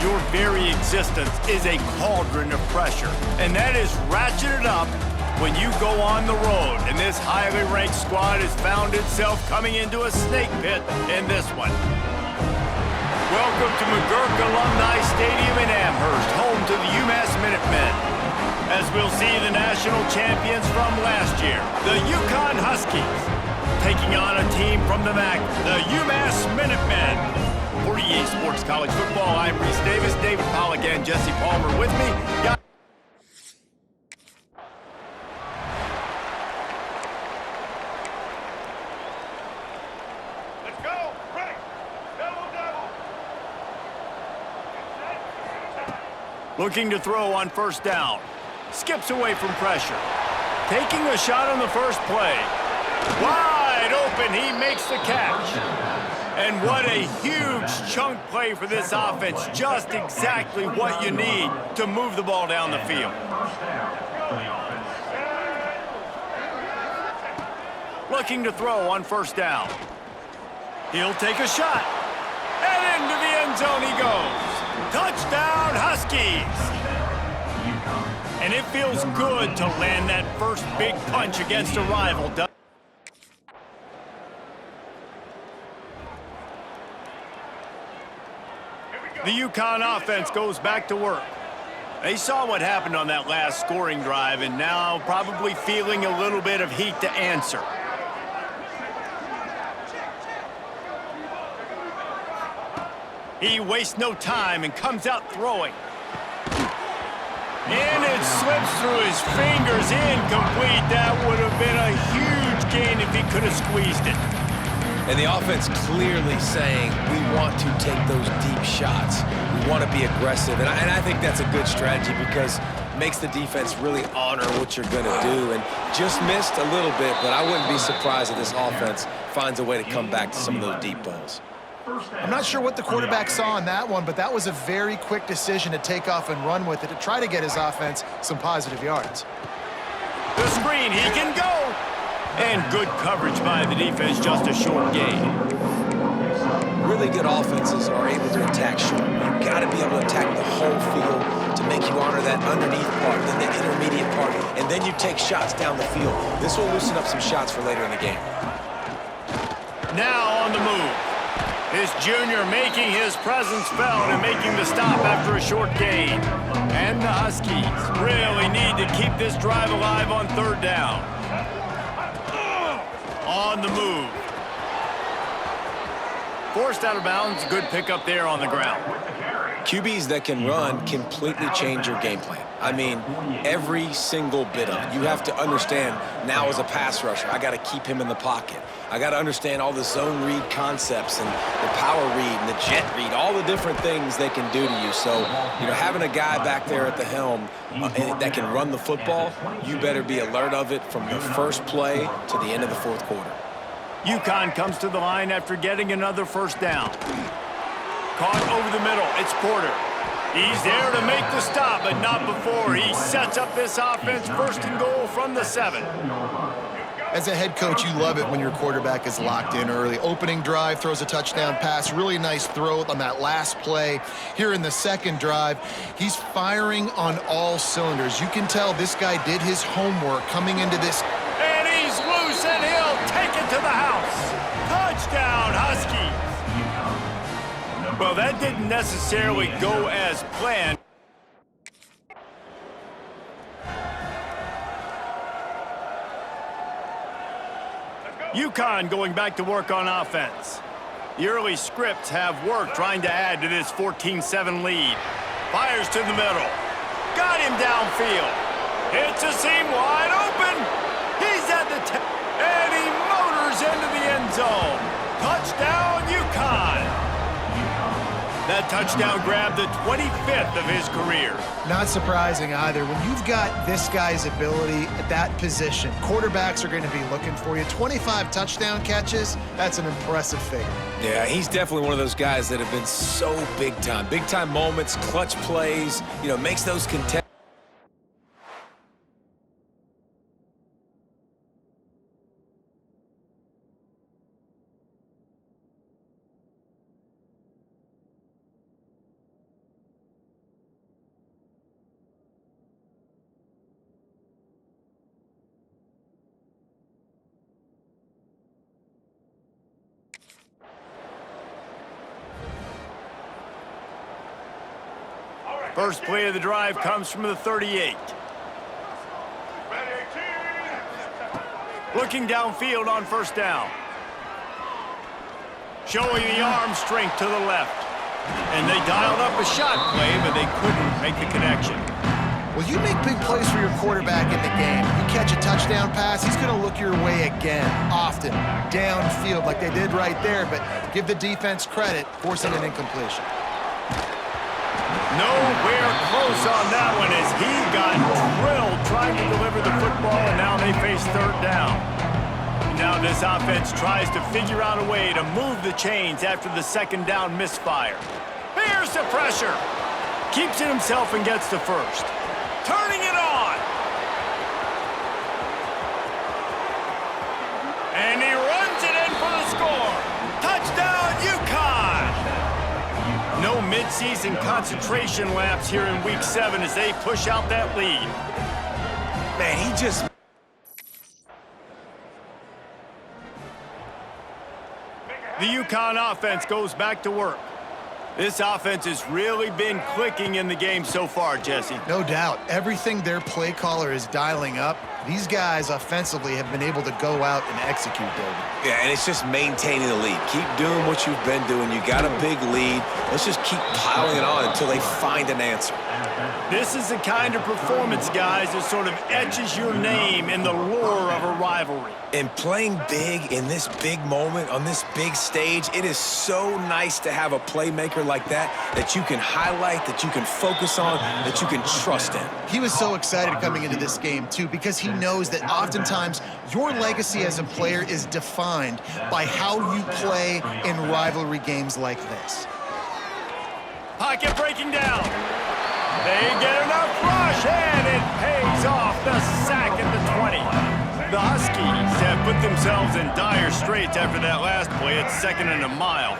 Your very existence is a cauldron of pressure, and that is ratcheted up when you go on the road. And this highly ranked squad has found itself coming into a snake pit in this one. Welcome to McGurk Alumni Stadium in Amherst, home to the UMass Minutemen. As we'll see the national champions from last year, the UConn Huskies, taking on a team from the MAC, the UMass Minutemen. For EA Sports College Football, I'm Reese Davis, David Pollack, and Jesse Palmer with me. Let's go! Right! Double, double! Looking to throw on first down. Skips away from pressure. Taking a shot on the first play. Wide open, he makes the catch. And what a huge chunk play for this offense. Just exactly what you need to move the ball down the field. Looking to throw on first down. He'll take a shot. And into the end zone he goes. Touchdown, Huskies! And it feels good to land that first big punch against a rival. The UConn offense goes back to work. They saw what happened on that last scoring drive and now probably feeling a little bit of heat to answer. He wastes no time and comes out throwing. And it slips through his fingers, incomplete. That would have been a huge gain if he could have squeezed it. And the offense clearly saying, we want to take those deep shots. We want to be aggressive. And I think that's a good strategy because it makes the defense really honor what you're going to do. And just missed a little bit, but I wouldn't be surprised if this offense finds a way to come back to some of those deep balls. I'm not sure what the quarterback saw in that one, but that was a very quick decision to take off and run with it to try to get his offense some positive yards. The screen, he can go! And good coverage by the defense, just a short gain. Really good offenses are able to attack short. You've got to be able to attack the whole field to make you honor that underneath part, then the intermediate part, and then you take shots down the field. This will loosen up some shots for later in the game. Now on the move. This junior making his presence felt and making the stop after a short gain. And the Huskies really need to keep this drive alive on third down. On the move. Forced out of bounds, good pickup there on the ground. QBs that can run completely change your game plan. I mean, every single bit of it. You have to understand now as a pass rusher, I got to keep him in the pocket. I got to understand all the zone read concepts and the power read and the jet read, all the different things they can do to you. So, you know, having a guy back there at the helm that can run the football, you better be alert of it from the first play to the end of the fourth quarter. UConn comes to the line after getting another first down. Caught over the middle, it's Porter. He's there to make the stop, but not before. He sets up this offense first and goal from the 7. As a head coach, you love it when your quarterback is locked in early. Opening drive, throws a touchdown pass, really nice throw on that last play. Here in the second drive, he's firing on all cylinders. You can tell this guy did his homework coming into this. And he's loose, and he'll take it to the house. Touchdown, Huskies. Well, that didn't necessarily go as planned. UConn going back to work on offense. The early scripts have worked trying to add to this 14-7 lead. Fires to the middle. Got him downfield. Hits a seam wide open. He's at the 10. And he motors into the end zone. Touchdown, UConn. That touchdown grabbed the 25th of his career. Not surprising either. When you've got this guy's ability at that position, quarterbacks are going to be looking for you. 25 touchdown catches, that's an impressive figure. Yeah, he's definitely one of those guys that have been so big time. Big time moments, clutch plays, you know, makes those contest. First play of the drive comes from the 38. Looking downfield on first down. Showing the arm strength to the left. And they dialed up a shot play, but they couldn't make the connection. Well, you make big plays for your quarterback in the game. You catch a touchdown pass, he's going to look your way again, often, downfield like they did right there, but give the defense credit, forcing an incompletion. Nowhere close on that one as he got drilled trying to deliver the football, and now they face third down. Now this offense tries to figure out a way to move the chains after the second down misfire. Here's the pressure. Keeps it himself and gets the first. Turning it on. And he runs it in for the score. Touchdown, UConn. No mid-season concentration lapse here in Week 7 as they push out that lead. Man, he just... The UConn offense goes back to work. This offense has really been clicking in the game so far, Jesse. No doubt. Everything their play caller is dialing up, these guys offensively have been able to go out and execute, David. Yeah, and it's just maintaining the lead. Keep doing what you've been doing. You got a big lead. Let's just keep piling it on until they find an answer. This is the kind of performance, guys, that sort of etches your name in the lore of a rivalry. And playing big in this big moment, on this big stage, it is so nice to have a playmaker like that you can highlight, that you can focus on, that you can trust in. He was so excited coming into this game, too, because he knows that oftentimes your legacy as a player is defined by how you play in rivalry games like this. Pocket breaking down. They get enough rush, and it pays off. The sack at the 20. The Huskies have put themselves in dire straits after that last play. It's 2nd and a mile.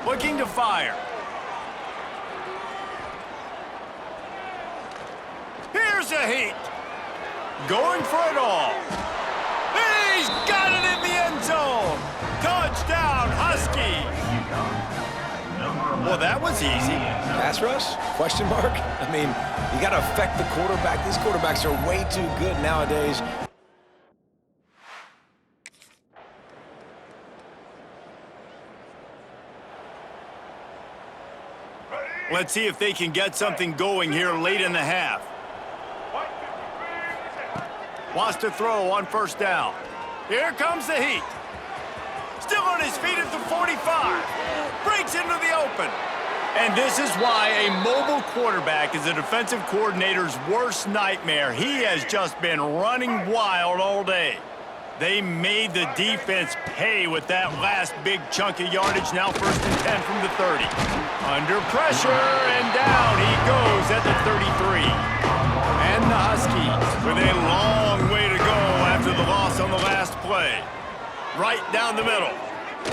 Looking to fire. Here's a heat. Going for it all. He's got it in the end zone. Touchdown, Huskies. Well, that was easy. Pass rush? Question mark? I mean, you got to affect the quarterback. These quarterbacks are way too good nowadays. Let's see if they can get something going here late in the half. Wants to throw on first down. Here comes the heat. Still on his feet at the 45. Breaks into the open. And this is why a mobile quarterback is a defensive coordinator's worst nightmare. He has just been running wild all day. They made the defense pay with that last big chunk of yardage. Now 1st and 10 from the 30. Under pressure, and down he goes at the 33. And the Huskies with a long way to go after the loss on the last play. Right down the middle.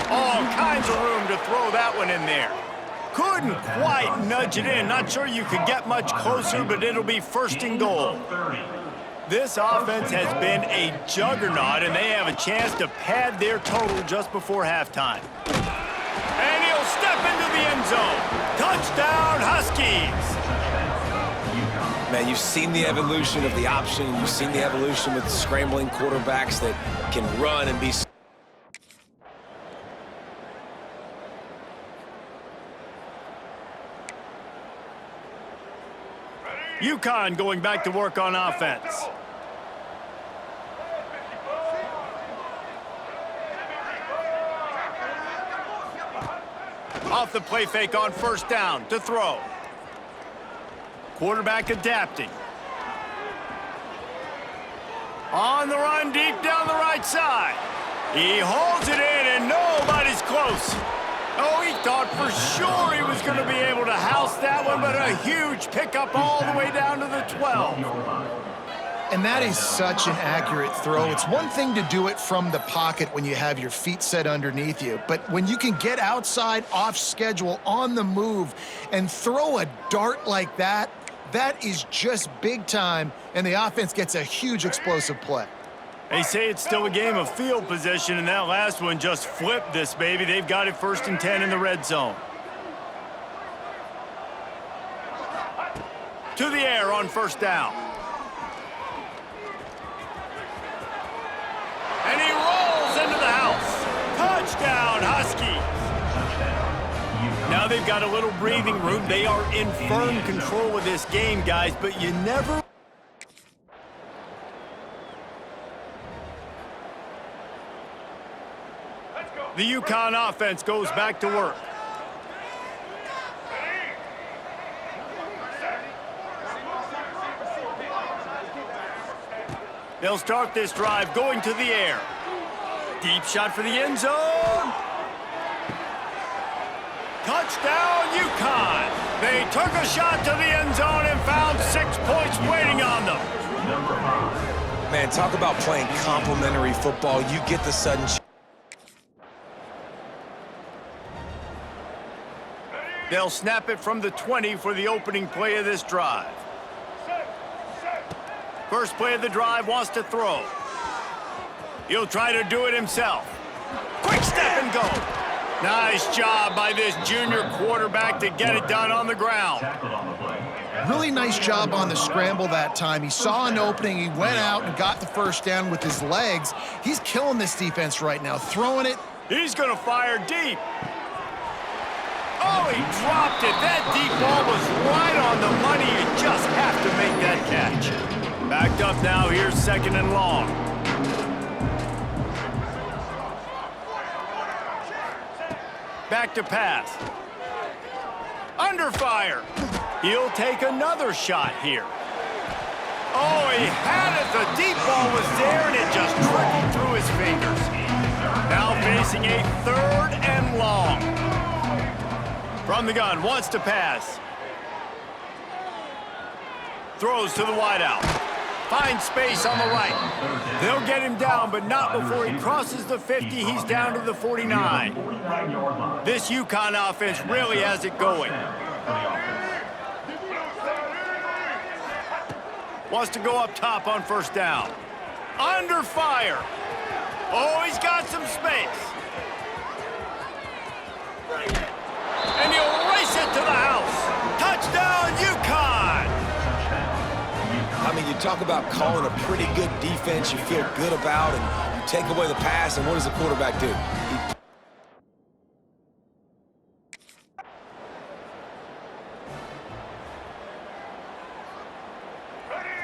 All kinds of room to throw that one in there. Couldn't quite nudge it in. Not sure you could get much closer, but it'll be 1st and goal. This offense has been a juggernaut, and they have a chance to pad their total just before halftime. And he'll step into the end zone. Touchdown, Huskies! Man, you've seen the evolution of the option. You've seen the evolution with scrambling quarterbacks that can run and be... UConn going back to work on offense. Off the play fake on first down to throw. Quarterback adapting. On the run deep down the right side. He holds it in and nobody's close. Oh, he thought for sure he was going to be able to house that one, but a huge pickup all the way down to the 12. And that is such an accurate throw. It's one thing to do it from the pocket when you have your feet set underneath you, but when you can get outside, off schedule, on the move, and throw a dart like that, that is just big time, and the offense gets a huge explosive play. They say it's still a game of field position, and that last one just flipped this baby. They've got it 1st and 10 in the red zone. To the air on first down. And he rolls into the house. Touchdown, Huskies. Now they've got a little breathing room. They are in firm control of this game, guys, but you never... The UConn offense goes back to work. They'll start this drive going to the air. Deep shot for the end zone. Touchdown, UConn. They took a shot to the end zone and found 6 points waiting on them. Man, talk about playing complimentary football. You get the sudden... They'll snap it from the 20 for the opening play of this drive. First play of the drive, wants to throw. He'll try to do it himself. Quick step and go. Nice job by this junior quarterback to get it done on the ground. Really nice job on the scramble that time. He saw an opening, he went out and got the first down with his legs. He's killing this defense right now, throwing it. He's going to fire deep. Oh, he dropped it. That deep ball was right on the money. You just have to make that catch. Backed up now. Here's second and long. Back to pass. Under fire. He'll take another shot here. Oh, he had it. The deep ball was there, and it just trickled through his fingers. Now facing a third and long. From the gun, wants to pass. Throws to the wideout. Finds space on the right. They'll get him down, but not before he crosses the 50. He's down to the 49. This UConn offense really has it going. Wants to go up top on first down. Under fire. Oh, he's got some space. And he'll race it to the house. Touchdown, UConn! I mean, you talk about calling a pretty good defense you feel good about, and you take away the pass, and what does the quarterback do?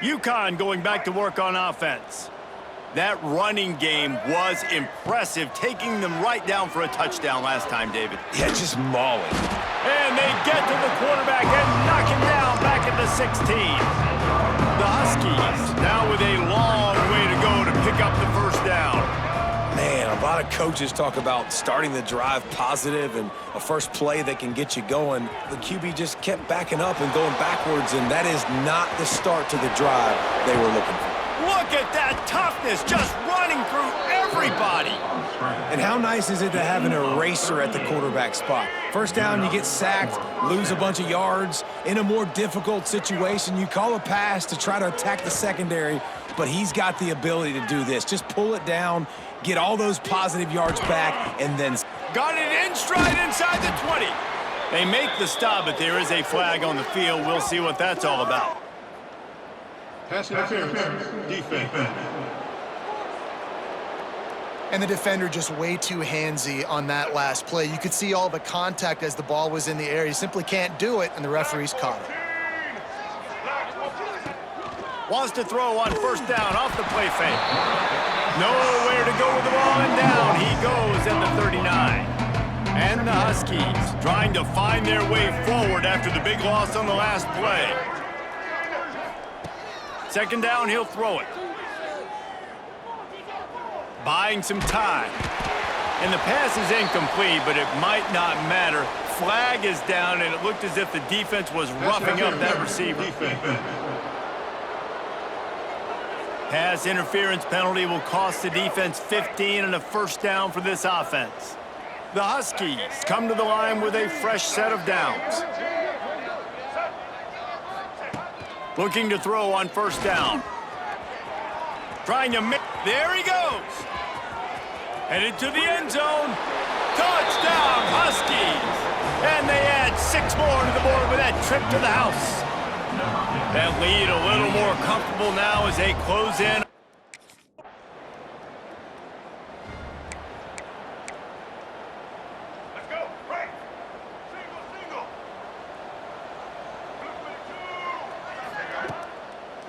UConn going back to work on offense. That running game was impressive, taking them right down for a touchdown last time, David. Yeah, just mauling. And they get to the quarterback and knock him down back at the 16. The Huskies now with a long way to go to pick up the first down. Man, a lot of coaches talk about starting the drive positive and a first play that can get you going. The QB just kept backing up and going backwards, and that is not the start to the drive they were looking for. Look at that toughness, just running through everybody. And how nice is it to have an eraser at the quarterback spot? First down, you get sacked, lose a bunch of yards. In a more difficult situation, you call a pass to try to attack the secondary, but he's got the ability to do this. Just pull it down, get all those positive yards back, and then... Got it in stride inside the 20. They make the stop, but there is a flag on the field. We'll see what that's all about. Pass interference. Defense. And the defender just way too handsy on that last play. You could see all the contact as the ball was in the air. He simply can't do it, and the referees caught it. Wants to throw on first down off the play fake. Nowhere to go with the ball, and down he goes at the 39. And the Huskies trying to find their way forward after the big loss on the last play. Second down, he'll throw it. Buying some time. And the pass is incomplete, but it might not matter. Flag is down, and it looked as if the defense was roughing up that receiver. Pass interference penalty will cost the defense 15 and a first down for this offense. The Huskies come to the line with a fresh set of downs. Looking to throw on first down. Trying to make... There he goes. Headed to the end zone. Touchdown, Huskies. And they add 6 more to the board with that trip to the house. That lead a little more comfortable now as they close in. Let's go. Right. Single.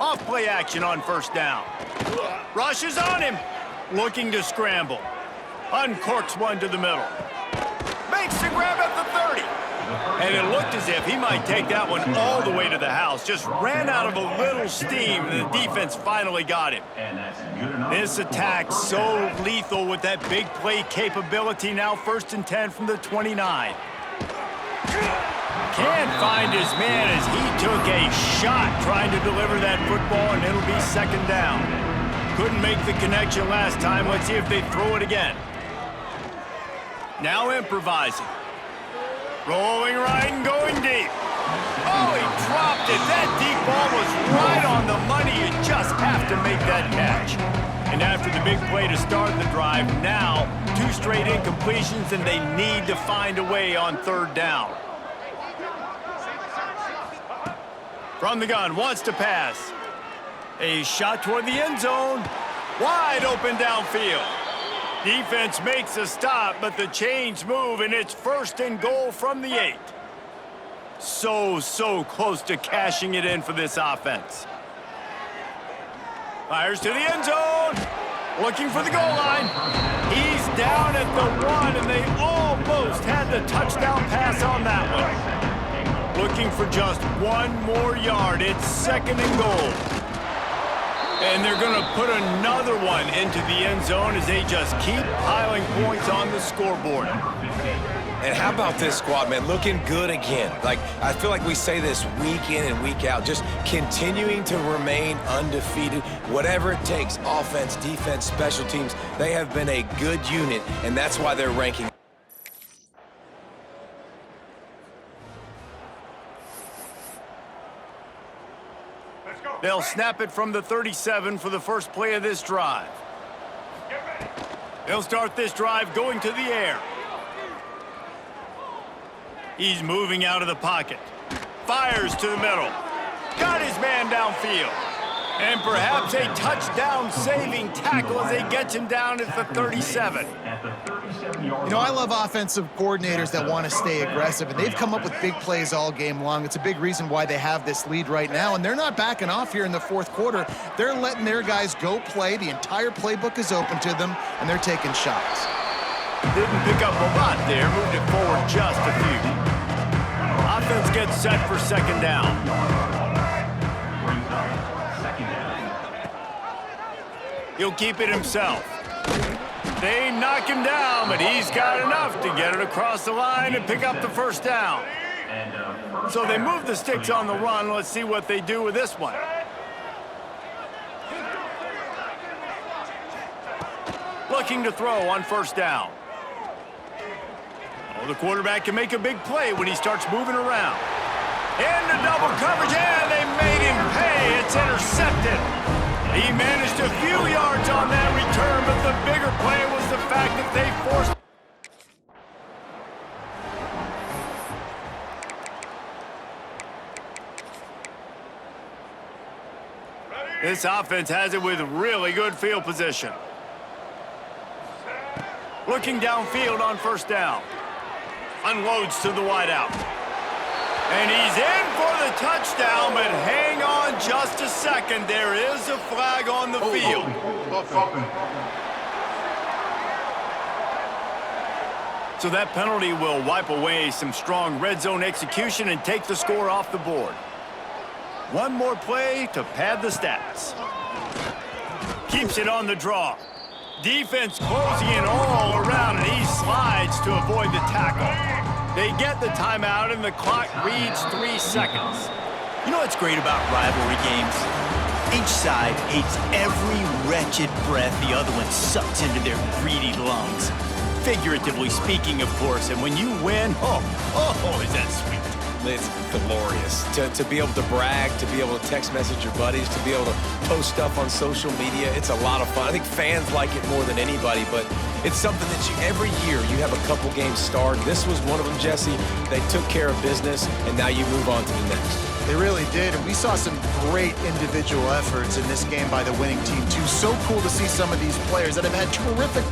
Off play action on first down. Rushes on him. Looking to scramble. Uncorks one to the middle. Makes the grab at the 30. And it looked as if he might take that one all the way to the house. Just ran out of a little steam, and the defense finally got him. This attack so lethal with that big play capability. Now 1st and 10 from the 29. Can't find his man as he took a shot trying to deliver that football, and it'll be 2nd down. Couldn't make the connection last time. Let's see if they throw it again. Now improvising. Rolling right and going deep. Oh, he dropped it. That deep ball was right on the money. You just have to make that catch. And after the big play to start the drive, now 2 straight incompletions, and they need to find a way on 3rd down. From the gun, wants to pass. A shot toward the end zone. Wide open downfield. Defense makes a stop, but the chains move, and it's 1st and goal from the 8. So close to cashing it in for this offense. Fires to the end zone. Looking for the goal line. He's down at the 1, and they almost had the touchdown pass on that one. Looking for just 1 more yard. It's 2nd and goal. And they're going to put another one into the end zone as they just keep piling points on the scoreboard. And how about this squad, man? Looking good again. Like, I feel like we say this week in and week out, just continuing to remain undefeated. Whatever it takes, offense, defense, special teams, they have been a good unit, and that's why they're ranking. They'll snap it from the 37 for the first play of this drive. They'll start this drive going to the air. He's moving out of the pocket. Fires to the middle. Got his man downfield. And perhaps a touchdown-saving tackle as they get him down at the 37. You know, I love offensive coordinators that want to stay aggressive, and they've come up with big plays all game long. It's a big reason why they have this lead right now, and they're not backing off here in the 4th quarter. They're letting their guys go play. The entire playbook is open to them, and they're taking shots. Didn't pick up a lot there, moved it forward just a few. Offense gets set for 2nd down. He'll keep it himself. They knock him down, but he's got enough to get it across the line and pick up the 1st down. So they move the sticks on the run. Let's see what they do with this one. Looking to throw on 1st down. Oh, the quarterback can make a big play when he starts moving around. Into double coverage, and they made him pay. It's intercepted. He managed a few yards on that return, but the bigger play was the fact that they forced. This offense has it with really good field position. Looking downfield on 1st down. Unloads to the wideout. And he's in for the touchdown, but hang on just a second. There is a flag on the field. So that penalty will wipe away some strong red zone execution and take the score off the board. 1 more play to pad the stats. Keeps it on the draw. Defense closing in all around, and he slides to avoid the tackle. They get the timeout, and the clock reads 3 seconds. You know what's great about rivalry games? Each side hates every wretched breath the other one sucks into their greedy lungs. Figuratively speaking, of course, and when you win, oh, is that sweet. It's glorious to be able to brag, to be able to text message your buddies, to be able to post stuff on social media. It's a lot of fun. I think fans like it more than anybody, but it's something that every year you have a couple games start. This was one of them, Jesse. They took care of business, and now you move on to the next. They really did, and we saw some great individual efforts in this game by the winning team, too. So cool to see some of these players that have had terrific